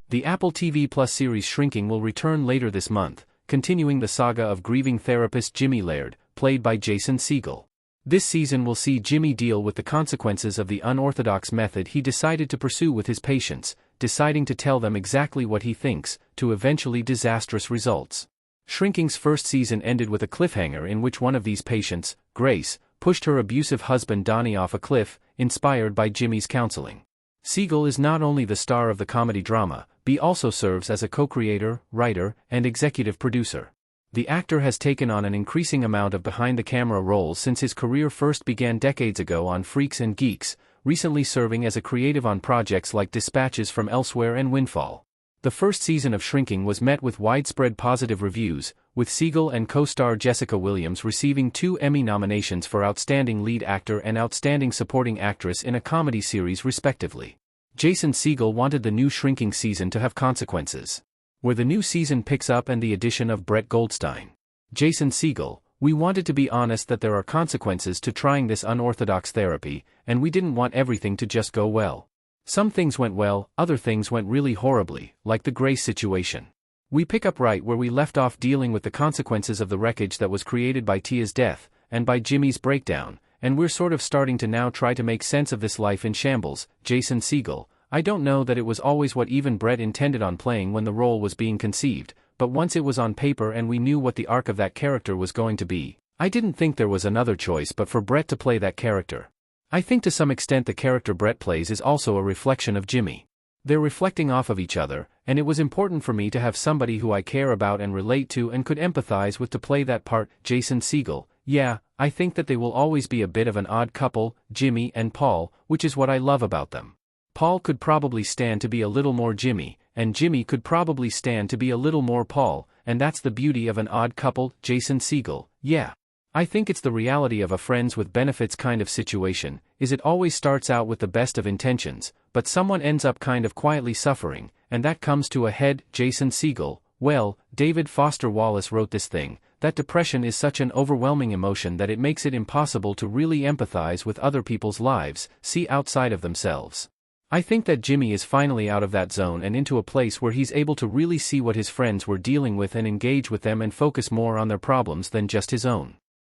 The Apple TV Plus series Shrinking will return later this month, continuing the saga of grieving therapist Jimmy Laird, played by Jason Segel. This season will see Jimmy deal with the consequences of the unorthodox method he decided to pursue with his patients, deciding to tell them exactly what he thinks, to eventually disastrous results. Shrinking's first season ended with a cliffhanger in which one of these patients, Grace, pushed her abusive husband Donnie off a cliff, inspired by Jimmy's counseling. Segel is not only the star of the comedy drama, but also serves as a co-creator, writer, and executive producer. The actor has taken on an increasing amount of behind-the-camera roles since his career first began decades ago on Freaks and Geeks, recently serving as a creative on projects like Dispatches from Elsewhere and Windfall. The first season of Shrinking was met with widespread positive reviews, with Segel and co-star Jessica Williams receiving 2 Emmy nominations for Outstanding Lead Actor and Outstanding Supporting Actress in a Comedy Series respectively. Jason Segel wanted the new Shrinking season to have consequences. Where the new season picks up and the addition of Brett Goldstein. Jason Segel, we wanted to be honest that there are consequences to trying this unorthodox therapy, and we didn't want everything to just go well. Some things went well, other things went really horribly, like the Grace situation. We pick up right where we left off dealing with the consequences of the wreckage that was created by Tia's death, and by Jimmy's breakdown, and we're sort of starting to now try to make sense of this life in shambles. Jason Segel, I don't know that it was always what even Brett intended on playing when the role was being conceived, but once it was on paper and we knew what the arc of that character was going to be, I didn't think there was another choice but for Brett to play that character. I think to some extent the character Brett plays is also a reflection of Jimmy. They're reflecting off of each other, and it was important for me to have somebody who I care about and relate to and could empathize with to play that part. Jason Segel, yeah, I think that they will always be a bit of an odd couple, Jimmy and Paul, which is what I love about them. Paul could probably stand to be a little more Jimmy, and Jimmy could probably stand to be a little more Paul, and that's the beauty of an odd couple. Jason Segel, yeah. I think it's the reality of a friends with benefits kind of situation, is it always starts out with the best of intentions, but someone ends up kind of quietly suffering, and that comes to a head. Jason Segel, well, David Foster Wallace wrote this thing, that depression is such an overwhelming emotion that it makes it impossible to really empathize with other people's lives, see outside of themselves. I think that Jimmy is finally out of that zone and into a place where he's able to really see what his friends were dealing with and engage with them and focus more on their problems than just his own.